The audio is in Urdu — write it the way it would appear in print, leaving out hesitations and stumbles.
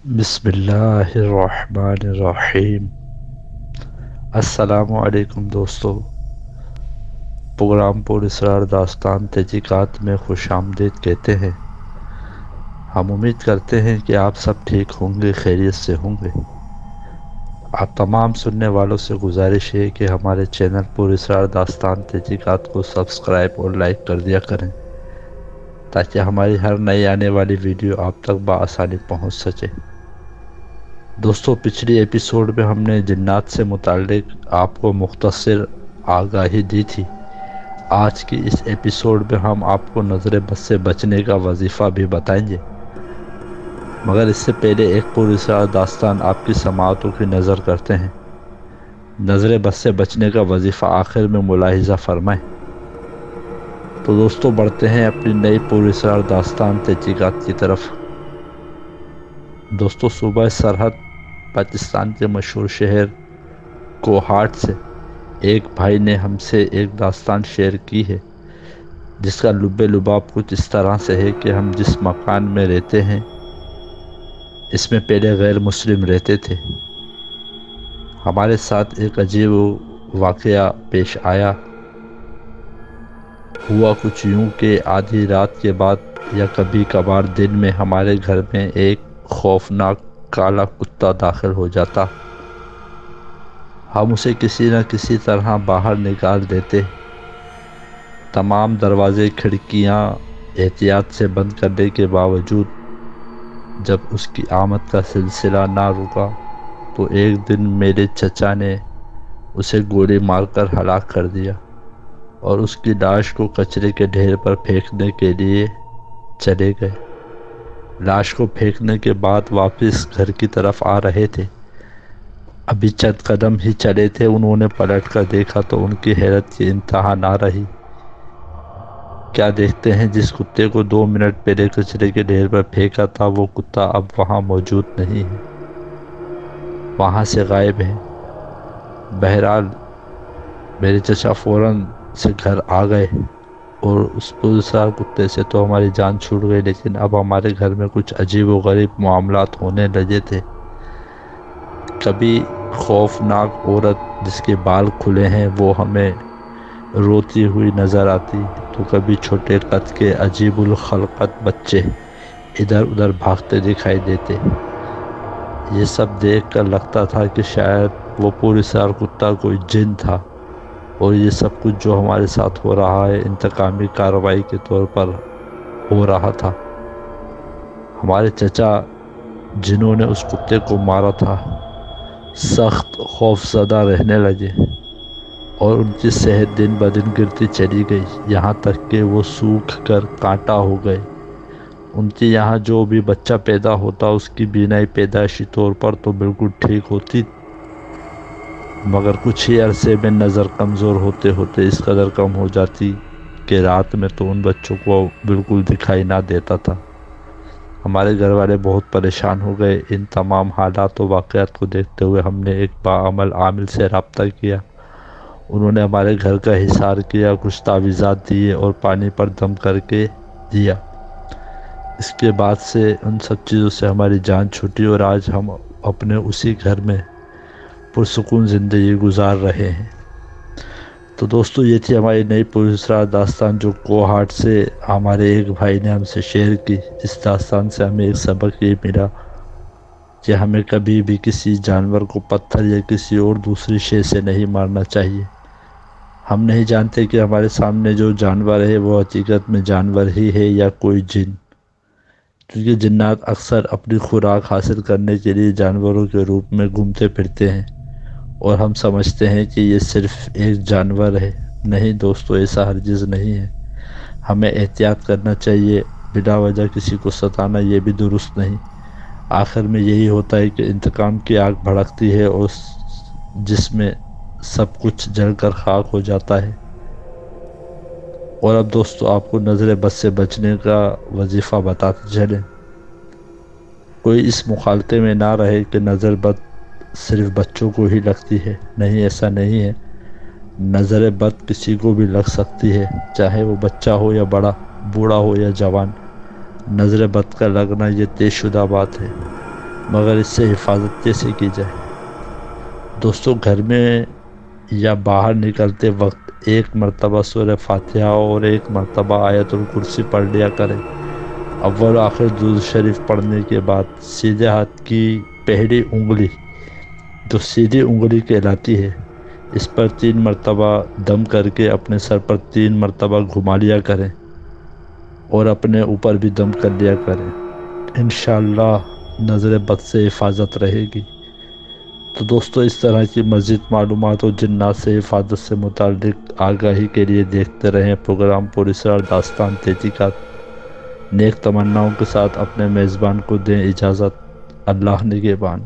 بسم اللہ الرحمن الرحیم۔ السلام علیکم دوستو، پروگرام پر اسرار داستان تحقیقات میں خوش آمدید کہتے ہیں۔ ہم امید کرتے ہیں کہ آپ سب ٹھیک ہوں گے، خیریت سے ہوں گے۔ آپ تمام سننے والوں سے گزارش ہے کہ ہمارے چینل پر اسرار داستان تحقیقات کو سبسکرائب اور لائک کر دیا کریں تاکہ ہماری ہر نئی آنے والی ویڈیو آپ تک بآسانی پہنچ سکے۔ دوستو، پچھلی ایپیسوڈ میں ہم نے جنات سے متعلق آپ کو مختصر آگاہی دی تھی۔ آج کی اس ایپیسوڈ میں ہم آپ کو نظر بد سے بچنے کا وظیفہ بھی بتائیں گے، مگر اس سے پہلے ایک پراسرار داستان آپ کی سماعتوں کی نظر کرتے ہیں۔ نظر بد سے بچنے کا وظیفہ آخر میں ملاحظہ فرمائیں۔ تو دوستو، بڑھتے ہیں اپنی نئی پراسرار داستان تحقیقات کی طرف۔ دوستو، صوبہ سرحد پاکستان کے مشہور شہر کوہاٹ سے ایک بھائی نے ہم سے ایک داستان شیئر کی ہے، جس کا لب لباب کچھ اس طرح سے ہے کہ ہم جس مکان میں رہتے ہیں اس میں پہلے غیر مسلم رہتے تھے۔ ہمارے ساتھ ایک عجیب واقعہ پیش آیا۔ ہوا کچھ یوں کہ آدھی رات کے بعد یا کبھی کبھار دن میں ہمارے گھر میں ایک خوفناک کالا کتا داخل ہو جاتا۔ ہم اسے کسی نہ کسی طرح باہر نکال دیتے۔ تمام دروازے کھڑکیاں احتیاط سے بند کرنے کے باوجود جب اس کی آمد کا سلسلہ نہ رکا تو ایک دن میرے چچا نے اسے گولی مار کر ہلاک کر دیا اور اس کی لاش کو کچرے کے ڈھیر پر پھینکنے کے لیے چلے گئے۔ لاش کو پھینکنے کے بعد واپس گھر کی طرف آ رہے تھے۔ ابھی چند قدم ہی چلے تھے، انہوں نے پلٹ کر دیکھا تو ان کی حیرت کی انتہا نہ رہی۔ کیا دیکھتے ہیں، جس کتے کو 2 منٹ پہلے کچرے کے ڈھیر پر پھینکا تھا وہ کتا اب وہاں موجود نہیں ہے، وہاں سے غائب ہے۔ بہرحال میرے چچا فوراً سے گھر آ گئے اور اس پراسرار کتے سے تو ہماری جان چھوٹ گئی، لیکن اب ہمارے گھر میں کچھ عجیب و غریب معاملات ہونے لگے تھے۔ کبھی خوفناک عورت جس کے بال کھلے ہیں وہ ہمیں روتی ہوئی نظر آتی، تو کبھی چھوٹے قد کے عجیب الخلقت بچے ادھر ادھر بھاگتے دکھائی دیتے۔ یہ سب دیکھ کر لگتا تھا کہ شاید وہ پراسرار کتا کوئی جن تھا اور یہ سب کچھ جو ہمارے ساتھ ہو رہا ہے انتقامی کارروائی کے طور پر ہو رہا تھا۔ ہمارے چچا جنہوں نے اس کتے کو مارا تھا سخت خوفزدہ رہنے لگے اور ان کی صحت دن بدن گرتی چلی گئی، یہاں تک کہ وہ سوکھ کر کانٹا ہو گئے۔ ان کے یہاں جو بھی بچہ پیدا ہوتا اس کی بینائی پیدائشی طور پر تو بالکل ٹھیک ہوتی، مگر کچھ ہی عرصے میں نظر کمزور ہوتے ہوتے اس قدر کم ہو جاتی کہ رات میں تو ان بچوں کو بالکل دکھائی نہ دیتا تھا۔ ہمارے گھر والے بہت پریشان ہو گئے۔ ان تمام حالات و واقعات کو دیکھتے ہوئے ہم نے ایک باعمل عامل سے رابطہ کیا۔ انہوں نے ہمارے گھر کا حصار کیا، کچھ تعویذات دیے اور پانی پر دم کر کے دیا۔ اس کے بعد سے ان سب چیزوں سے ہماری جان چھوٹی اور آج ہم اپنے اسی گھر میں پرسکون زندگی گزار رہے ہیں۔ تو دوستو، یہ تھی ہماری نئی پراسرار داستان جو کوہاٹ سے ہمارے ایک بھائی نے ہم سے شیئر کی۔ اس داستان سے ہمیں ایک سبق یہ ملا کہ ہمیں کبھی بھی کسی جانور کو پتھر یا کسی اور دوسری شے سے نہیں مارنا چاہیے۔ ہم نہیں جانتے کہ ہمارے سامنے جو جانور ہے وہ حقیقت میں جانور ہی ہے یا کوئی جن، کیونکہ جنات اکثر اپنی خوراک حاصل کرنے کے لیے جانوروں کے روپ میں گھومتے پھرتے ہیں اور ہم سمجھتے ہیں کہ یہ صرف ایک جانور ہے۔ نہیں دوستو، ایسا ہرگز نہیں ہے۔ ہمیں احتیاط کرنا چاہیے، بلا وجہ کسی کو ستانا یہ بھی درست نہیں۔ آخر میں یہی ہوتا ہے کہ انتقام کی آگ بھڑکتی ہے اور جس میں سب کچھ جل کر خاک ہو جاتا ہے۔ اور اب دوستو، آپ کو نظر بد سے بچنے کا وظیفہ بتاتے چلیں۔ کوئی اس مخالطے میں نہ رہے کہ نظر بد صرف بچوں کو ہی لگتی ہے۔ نہیں، ایسا نہیں ہے۔ نظر بد کسی کو بھی لگ سکتی ہے، چاہے وہ بچہ ہو یا بڑا، بوڑھا ہو یا جوان۔ نظر بد کا لگنا یہ طے شدہ بات ہے۔ مگر اس سے حفاظت کیسے کی جائے؟ دوستو، گھر میں یا باہر نکلتے وقت ایک مرتبہ سورہ فاتحہ اور ایک مرتبہ آیت الکرسی پڑھ لیا کریں۔ اول و آخر درود شریف پڑھنے کے بعد سیدھے ہاتھ کی پہلی انگلی جو سیدھی انگلی کہلاتی ہے، اس پر 3 مرتبہ دم کر کے اپنے سر پر 3 مرتبہ گھما لیا کریں اور اپنے اوپر بھی دم کر لیا کریں۔ انشاءاللہ نظر بد سے حفاظت رہے گی۔ تو دوستو، اس طرح کی مزید معلومات اور جنات سے حفاظت سے متعلق آگاہی کے لیے دیکھتے رہیں پروگرام پراسرار داستان تحقیقات۔ نیک تمناؤں کے ساتھ اپنے میزبان کو دیں اجازت۔ اللہ نگہبان۔